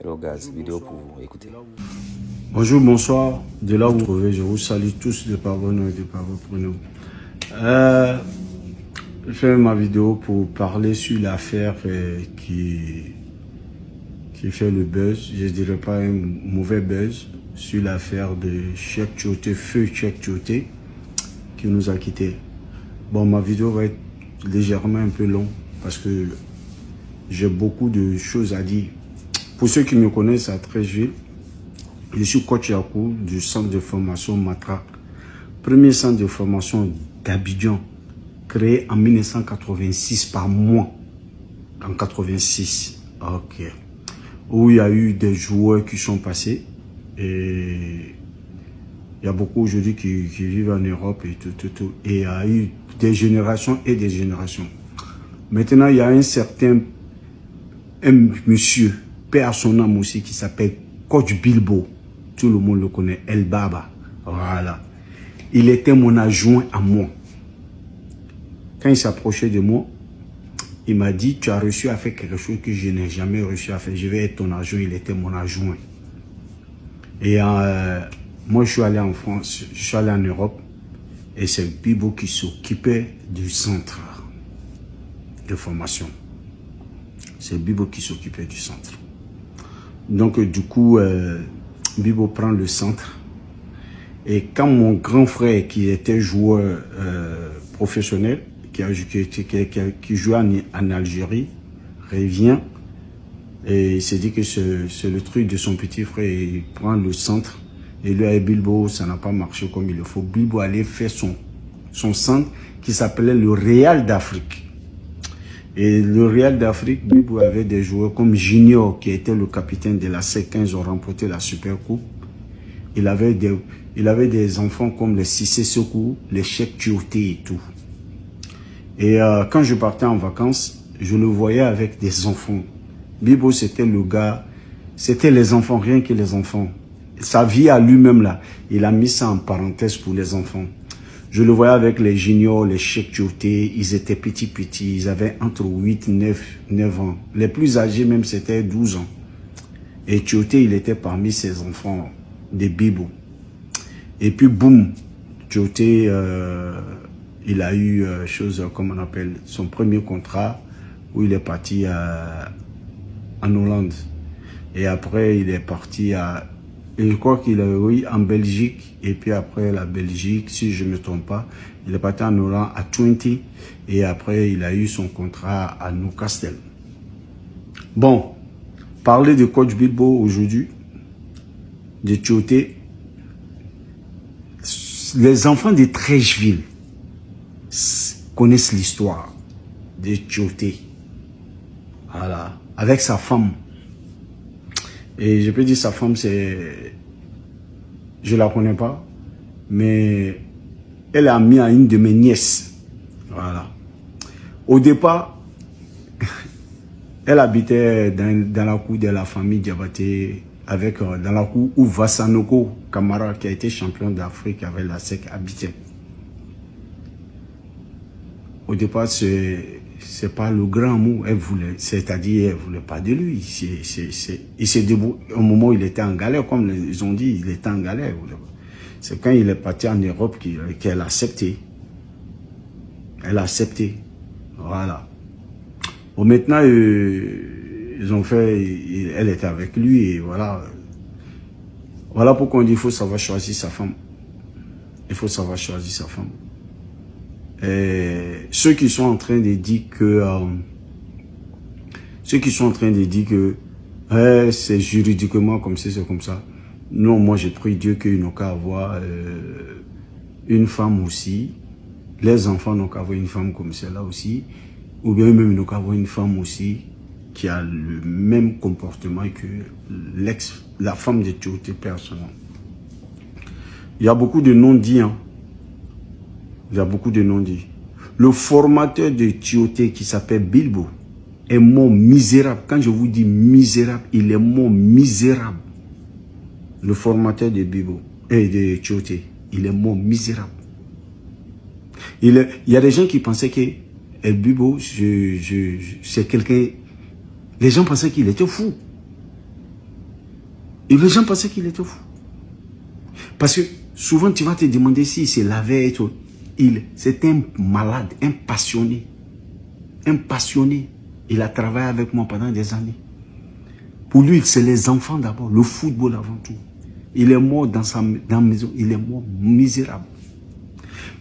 Hello guys, vidéo pour vous, écoutez. Bonjour, bonsoir, de là où vous vous trouvez, je vous salue tous de par vos noms et de par vos prénoms. Je fais ma vidéo pour parler sur l'affaire qui fait le buzz, je ne dirais pas un mauvais buzz, sur l'affaire de Cheick Tioté, feu Cheick Tioté, qui nous a quittés. Bon, ma vidéo va être légèrement un peu longue parce que j'ai beaucoup de choses à dire. Pour ceux qui me connaissent à Treichville, je suis coach Yakou du centre de formation Matra, premier centre de formation d'Abidjan, créé en 1986 par moi, en 86, ok, où il y a eu des joueurs qui sont passés, et il y a beaucoup aujourd'hui qui vivent en Europe et tout, et il y a eu des générations et des générations. Maintenant, il y a un certain monsieur, paix à son âme aussi, qui s'appelle Coach Bilbo. Tout le monde le connaît, El Baba. Voilà. Il était mon adjoint à moi. Quand il s'approchait de moi, il m'a dit, tu as reçu à faire quelque chose que je n'ai jamais reçu à faire. Je vais être ton adjoint. Il était mon adjoint. Et moi, je suis allé en France, je suis allé en Europe. Et c'est Bibo qui s'occupait du centre de formation. C'est Bibo qui s'occupait du centre. Donc, du coup, Bibo prend le centre. Et quand mon grand frère, qui était joueur professionnel, qui jouait en Algérie, revient, et il s'est dit que c'est le truc de son petit frère, il prend le centre, et lui, avec Bilbo, ça n'a pas marché comme il le faut. Bilbo allait faire son centre, qui s'appelait le Real d'Afrique. Et le Real d'Afrique, Bilbo avait des joueurs comme Junior, qui était le capitaine de la C15, ils ont remporté la Super Coupe. Il avait des enfants comme les Cissé Sekou, les Cheick Tioté et tout. Et quand je partais en vacances, je le voyais avec des enfants. Bilbo, c'était le gars, c'était les enfants, rien que les enfants. Sa vie à lui-même là, il a mis ça en parenthèse pour les enfants. Je le voyais avec les juniors, les Cheick Tioté, ils étaient petits, ils avaient entre 8, 9 ans. Les plus âgés même, c'était 12 ans. Et Tioté, il était parmi ses enfants de Bilbo. Et puis, boum, Tioté, il a eu, comme on appelle, son premier contrat, où il est parti en Hollande. Et après, il est parti je crois qu'il est, oui, en Belgique, et puis après la Belgique, si je ne me trompe pas, il est parti en Hollande à 20, et après il a eu son contrat à Newcastle. Bon, parler de Coach Bilbo aujourd'hui, de Tioté, les enfants de Treichville connaissent l'histoire de Tioté, voilà, avec sa femme. Et je peux dire sa femme, je la connais pas, mais elle a mis à une de mes nièces. Voilà. Au départ, elle habitait dans la cour de la famille Diabaté, dans la cour où Vassanoko Kamara, qui a été champion d'Afrique avec la SEC, habitait. Au départ, c'est pas le grand mot, elle voulait, c'est-à-dire elle voulait pas de lui. Il s'est débrouillé au moment où il était en galère, comme ils ont dit, il était en galère. C'est quand il est parti en Europe qu'elle a accepté. Elle a accepté. Voilà. Bon, maintenant, ils ont fait, elle était avec lui et voilà. Voilà pourquoi on dit qu'il faut savoir choisir sa femme. Il faut savoir choisir sa femme. Et ceux qui sont en train de dire que c'est juridiquement comme ça, c'est comme ça. Non, moi je prie Dieu qu'ils n'ont qu'à avoir une femme aussi. Les enfants n'ont qu'à avoir une femme comme celle-là aussi. Ou bien même ils n'ont qu'à avoir une femme aussi qui a le même comportement que la femme de Tioté personnellement. Il y a beaucoup de non-dits, hein. Il y a beaucoup de non-dits. Le formateur de Tioté qui s'appelle Bilbo est mort misérable. Quand je vous dis misérable, il est mort misérable. Le formateur de Bilbo et de Tioté, il est mort misérable. Il y a des gens qui pensaient que Bilbo, c'est quelqu'un. Les gens pensaient qu'il était fou. Et les gens pensaient qu'il était fou. Parce que souvent, tu vas te demander s'il se lavait et tout. C'est un malade, un passionné. Un passionné. Il a travaillé avec moi pendant des années. Pour lui, c'est les enfants d'abord, le football avant tout. Il est mort dans la maison, il est mort misérable.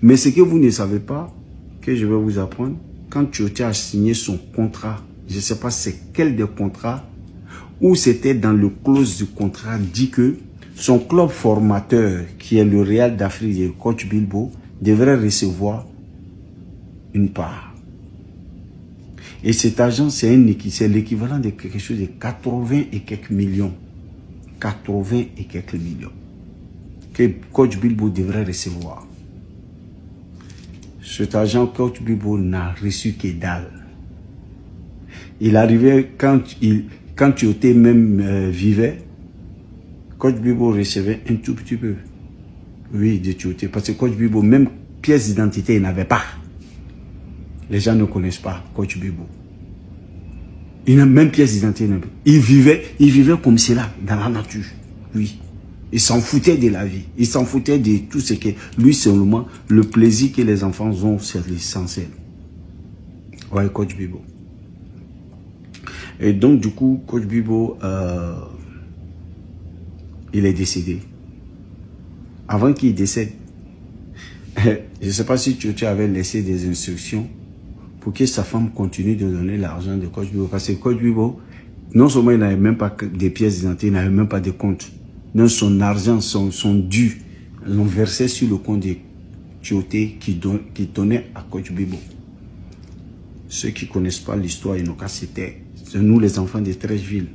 Mais ce que vous ne savez pas, que je vais vous apprendre, quand Tioté a signé son contrat, je ne sais pas c'est quel des contrats, où c'était dans le clause du contrat, dit que son club formateur, qui est le Real d'Afrique et le coach Bilbo, devrait recevoir une part. Et cet argent, c'est l'équivalent de quelque chose de 80 et quelques millions. 80 et quelques millions. Que coach Bilbo devrait recevoir. Cet argent, coach Bilbo n'a reçu que dalle. Il arrivait, quand Tioté même vivait, coach Bilbo recevait un tout petit peu. Oui, de Tioté. Parce que coach Bilbo, même pièce d'identité, il n'avait pas. Les gens ne connaissent pas coach Bilbo. Il n'a même pièce d'identité. Il vivait comme cela, dans la nature. Oui. Il s'en foutait de la vie. Il s'en foutait de tout ce que... Lui, seulement, le plaisir que les enfants ont, c'est l'essentiel. Ouais, coach Bilbo. Et donc, du coup, coach Bilbo, il est décédé. Avant qu'il décède, je ne sais pas si tu avais laissé des instructions pour que sa femme continue de donner l'argent de coach Bilbo. Parce que coach Bilbo, non seulement il n'avait même pas des pièces d'identité, il n'avait même pas de compte. Donc son argent, son dû, l'ont versé sur le compte de Tioté qui donnait à coach Bilbo. Ceux qui ne connaissent pas l'histoire, c'était nous les enfants de Trècheville.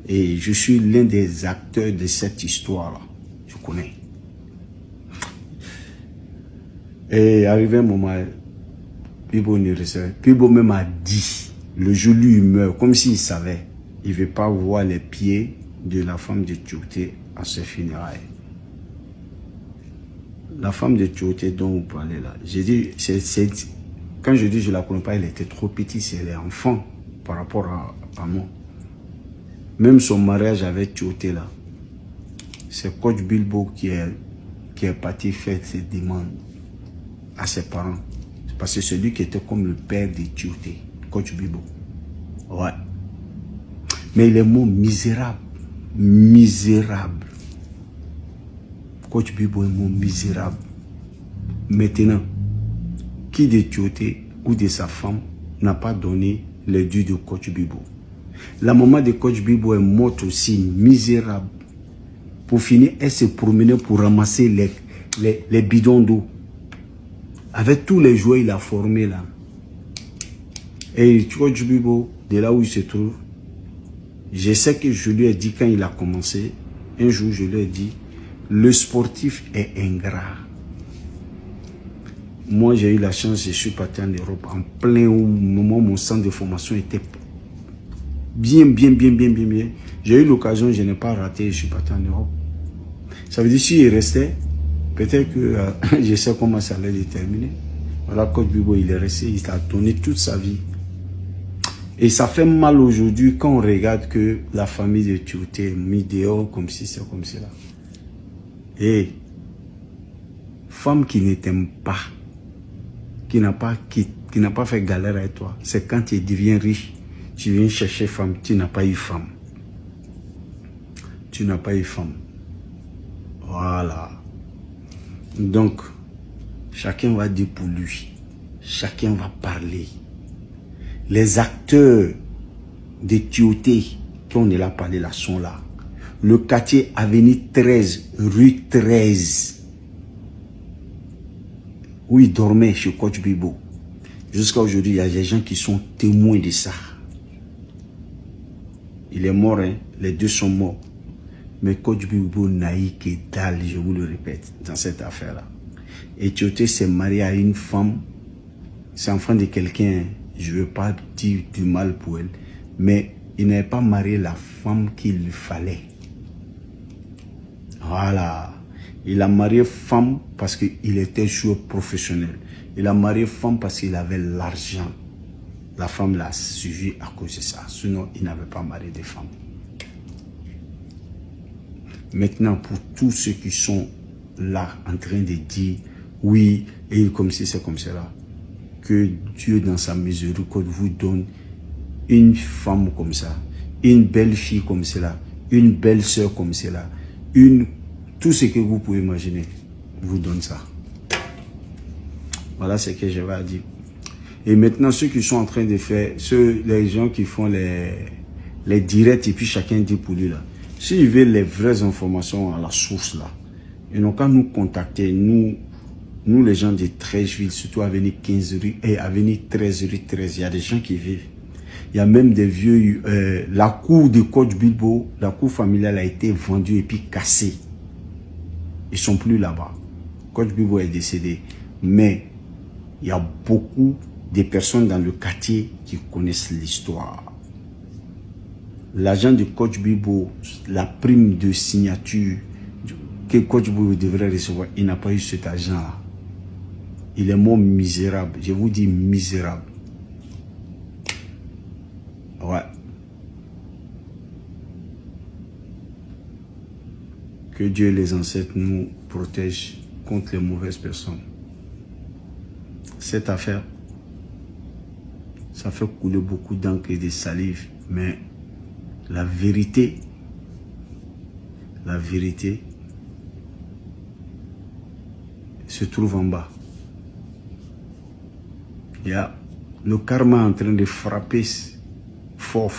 Et je suis l'un des acteurs de cette histoire-là. Je connais. Et arrivé un moment, Bilbo ne recevait. Bilbo même a dit, le jour où il meurt, comme s'il savait, il ne veut pas voir les pieds de la femme de Tioté à ses funérailles. La femme de Tioté dont vous parlez là, j'ai dit, quand je dis je ne la connais pas, elle était trop petite, c'est l'enfant par rapport à moi. Même son mariage avec Tioté là, c'est coach Bilbo qui est parti faire ses demandes à ses parents. Parce que c'est lui qui était comme le père de Tioté, coach Bilbo. Ouais. Mais il est mort misérable. Misérable. Coach Bilbo est mort misérable. Maintenant, qui de Tioté ou de sa femme n'a pas donné le dû de coach Bilbo? La maman de coach Bilbo est morte aussi, misérable. Pour finir, elle se promenait pour ramasser les bidons d'eau. Avec tous les joueurs, il a formé là. Et coach Bilbo, de là où il se trouve, je sais que je lui ai dit quand il a commencé, un jour je lui ai dit, le sportif est ingrat. Moi j'ai eu la chance, je suis parti en Europe en plein moment où mon centre de formation était bien. J'ai eu l'occasion, je n'ai pas raté, je suis parti en Europe. Ça veut dire s'il restait, peut-être que je sais comment ça allait déterminer. Voilà, coach Bilbo, il est resté, il a donné toute sa vie. Et ça fait mal aujourd'hui quand on regarde que la famille de Tioté est mise dehors comme si c'est comme cela. Et femme qui ne t'aime pas, qui n'a pas fait galère avec toi, c'est quand tu deviens riche, tu viens chercher femme, tu n'as pas eu femme. Tu n'as pas eu femme. Voilà. Donc, chacun va dire pour lui. Chacun va parler. Les acteurs de Tioté, qu'on est là parlé là, sont là. Le quartier Avenue 13, rue 13, où il dormait chez coach Bilbo. Jusqu'à aujourd'hui, il y a des gens qui sont témoins de ça. Il est mort, hein? Les deux sont morts. Mais coach Bilbo n'a eu que dalle, je vous le répète, dans cette affaire-là. Et Tioté s'est marié à une femme, c'est enfant de quelqu'un, je ne veux pas dire du mal pour elle, mais il n'avait pas marié la femme qu'il lui fallait. Voilà. Il a marié femme parce qu'il était joueur professionnel. Il a marié femme parce qu'il avait l'argent. La femme l'a suivi à cause de ça. Sinon, il n'avait pas marié de femme. Maintenant, pour tous ceux qui sont là en train de dire oui, et comme si c'est comme cela, que Dieu dans sa miséricorde vous donne une femme comme ça, une belle fille comme cela, une belle soeur comme cela, tout ce que vous pouvez imaginer, vous donne ça. Voilà ce que j'avais dire. Et maintenant, ceux qui sont en train de faire, les gens qui font les directs et puis chacun dit pour lui là, s'ils veulent les vraies informations à la source là, ils n'ont qu'à nous contacter, nous les gens de 13 villes, surtout à venir 15 rue et à venir 13 rue 13, il y a des gens qui vivent. Il y a même des vieux, la cour de Coach Bilbo, la cour familiale a été vendue et puis cassée. Ils sont plus là-bas. Coach Bilbo est décédé. Mais il y a beaucoup de personnes dans le quartier qui connaissent l'histoire. L'agent de Coach Bilbo, la prime de signature que Coach Bilbo devrait recevoir, il n'a pas eu cet argent-là. Il est mort misérable. Je vous dis misérable. Ouais. Que Dieu et les ancêtres nous protègent contre les mauvaises personnes. Cette affaire, ça fait couler beaucoup d'encre et de salive, mais la vérité se trouve en bas. Il y a le karma en train de frapper fort.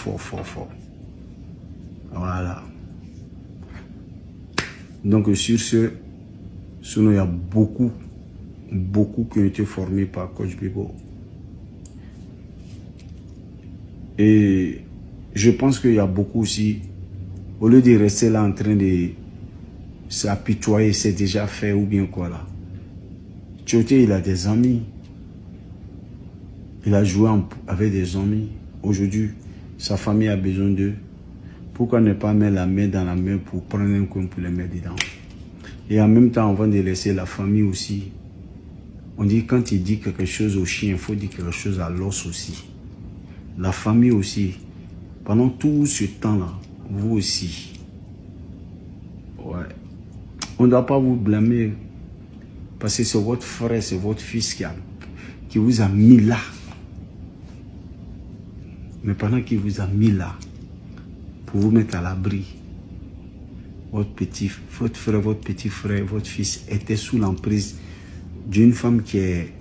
Voilà. Donc sur ce, sinon il y a beaucoup qui ont été formés par Coach Bilbo. Et je pense qu'il y a beaucoup aussi, au lieu de rester là en train de s'apitoyer, c'est déjà fait ou bien quoi là. Tioté, il a des amis. Il a joué avec des amis. Aujourd'hui, sa famille a besoin d'eux. Pourquoi ne pas mettre la main dans la main pour prendre un coin pour les mettre dedans? Et en même temps, avant de laisser la famille aussi, on dit quand il dit quelque chose au chien, il faut dire quelque chose à l'os aussi. La famille aussi. Pendant tout ce temps-là, vous aussi. Ouais. On ne doit pas vous blâmer. Parce que c'est votre frère, c'est votre fils qui vous a mis là. Mais pendant qu'il vous a mis là, pour vous mettre à l'abri, votre frère, votre petit frère, votre fils était sous l'emprise d'une femme qui est...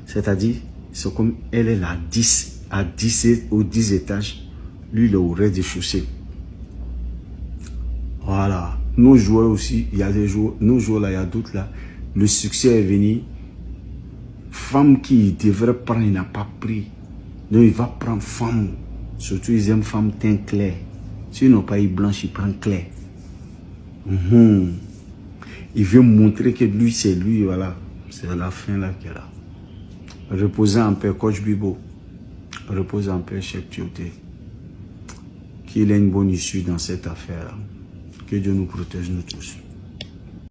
C'est-à-dire, c'est comme elle est à 10 ou 10 étages, lui il est au rez-de-chaussée. Voilà. Nos joueurs aussi, il y a des joueurs, nos joueurs là, il y a d'autres là. Le succès est venu. Femme qui devrait prendre, il n'a pas pris. Donc il va prendre femme. Surtout ils aiment femme teint clair. S'ils n'ont pas eu blanche, il prend clair. Il veut montrer que lui c'est lui, voilà. C'est la fin là qu'elle a. Reposez en paix, Coach Bilbo. Reposez en paix, Chef Tioté. Qu'il ait une bonne issue dans cette affaire-là. Que Dieu nous protège, nous tous.